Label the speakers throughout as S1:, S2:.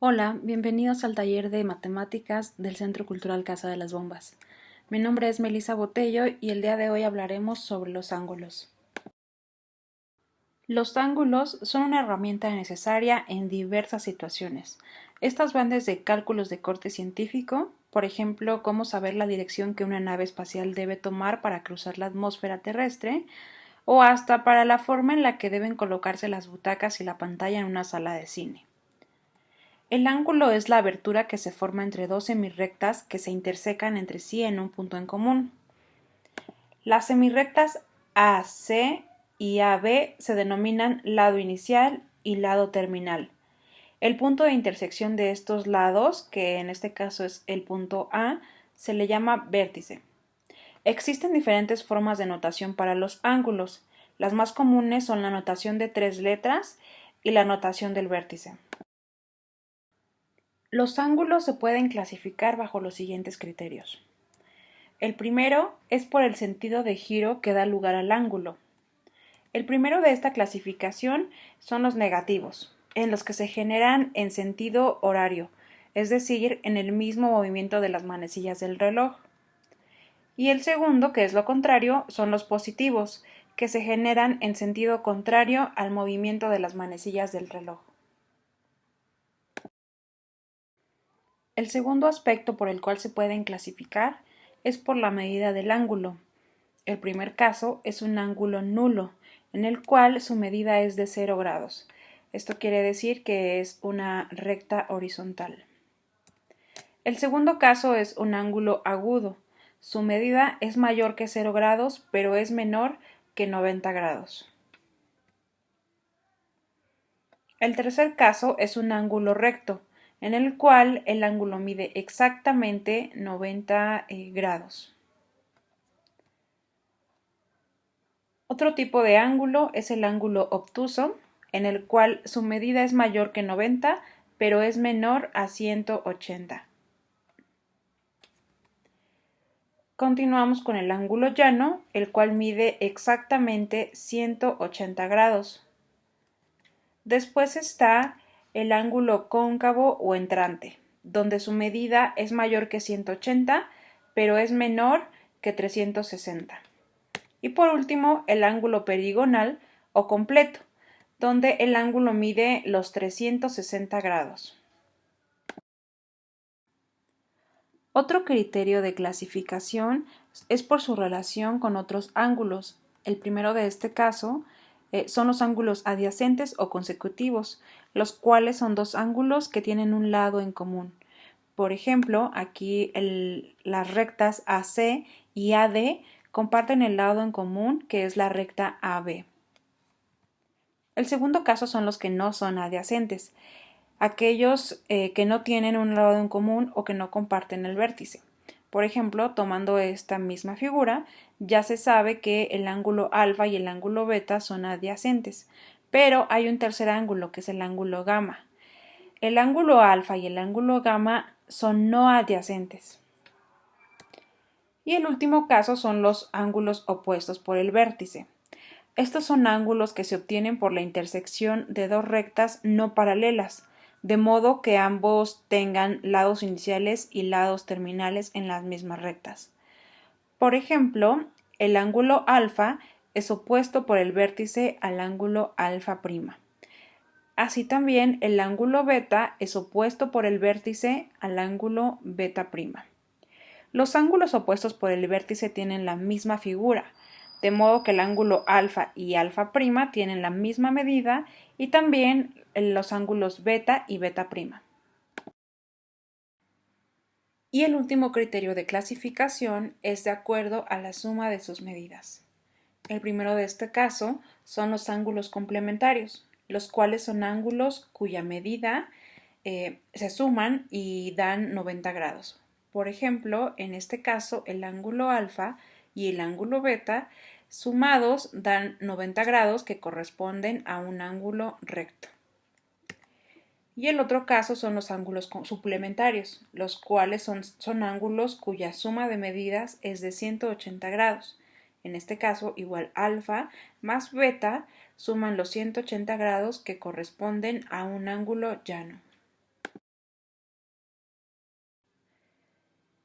S1: Hola, bienvenidos al taller de matemáticas del Centro Cultural Casa de las Bombas. Mi nombre es Melissa Botello y el día de hoy hablaremos sobre los ángulos. Los ángulos son una herramienta necesaria en diversas situaciones. Estas van desde cálculos de corte científico, por ejemplo, cómo saber la dirección que una nave espacial debe tomar para cruzar la atmósfera terrestre, o hasta para la forma en la que deben colocarse las butacas y la pantalla en una sala de cine. El ángulo es la abertura que se forma entre dos semirrectas que se intersecan entre sí en un punto en común. Las semirrectas AC y AB se denominan lado inicial y lado terminal. El punto de intersección de estos lados, que en este caso es el punto A, se le llama vértice. Existen diferentes formas de notación para los ángulos. Las más comunes son la notación de 3 letras y la notación del vértice. Los ángulos se pueden clasificar bajo los siguientes criterios. El primero es por el sentido de giro que da lugar al ángulo. El primero de esta clasificación son los negativos, en los que se generan en sentido horario, es decir, en el mismo movimiento de las manecillas del reloj. Y el segundo, que es lo contrario, son los positivos, que se generan en sentido contrario al movimiento de las manecillas del reloj. El segundo aspecto por el cual se pueden clasificar es por la medida del ángulo. El primer caso es un ángulo nulo, en el cual su medida es de 0 grados. Esto quiere decir que es una recta horizontal. El segundo caso es un ángulo agudo. Su medida es mayor que 0 grados, pero es menor que 90 grados. El tercer caso es un ángulo recto, en el cual el ángulo mide exactamente 90 grados. Otro tipo de ángulo es el ángulo obtuso, en el cual su medida es mayor que 90, pero es menor a 180. Continuamos con el ángulo llano, el cual mide exactamente 180 grados. Después está el ángulo cóncavo o entrante, donde su medida es mayor que 180, pero es menor que 360. Y por último, el ángulo perigonal o completo, donde el ángulo mide los 360 grados. Otro criterio de clasificación es por su relación con otros ángulos. El primero de este caso son los ángulos adyacentes o consecutivos, los cuales son dos ángulos que tienen un lado en común. Por ejemplo, aquí las rectas AC y AD comparten el lado en común, que es la recta AB. El segundo caso son los que no son adyacentes, aquellos que no tienen un lado en común o que no comparten el vértice. Por ejemplo, tomando esta misma figura, ya se sabe que el ángulo alfa y el ángulo beta son adyacentes, pero hay un tercer ángulo, que es el ángulo gamma. El ángulo alfa y el ángulo gamma son no adyacentes. Y el último caso son los ángulos opuestos por el vértice. Estos son ángulos que se obtienen por la intersección de dos rectas no paralelas, de modo que ambos tengan lados iniciales y lados terminales en las mismas rectas. Por ejemplo, el ángulo alfa es opuesto por el vértice al ángulo alfa prima. Así también el ángulo beta es opuesto por el vértice al ángulo beta prima. Los ángulos opuestos por el vértice tienen la misma figura, de modo que el ángulo alfa y alfa prima tienen la misma medida y también los ángulos beta y beta prima. Y el último criterio de clasificación es de acuerdo a la suma de sus medidas. El primero de este caso son los ángulos complementarios, los cuales son ángulos cuya medida se suman y dan 90 grados. Por ejemplo, en este caso, el ángulo alfa y el ángulo beta sumados dan 90 grados, que corresponden a un ángulo recto. Y el otro caso son los ángulos suplementarios, los cuales son ángulos cuya suma de medidas es de 180 grados. En este caso, igual alfa más beta suman los 180 grados, que corresponden a un ángulo llano.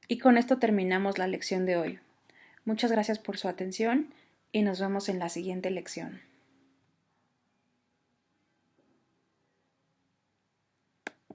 S1: Y con esto terminamos la lección de hoy. Muchas gracias por su atención y nos vemos en la siguiente lección.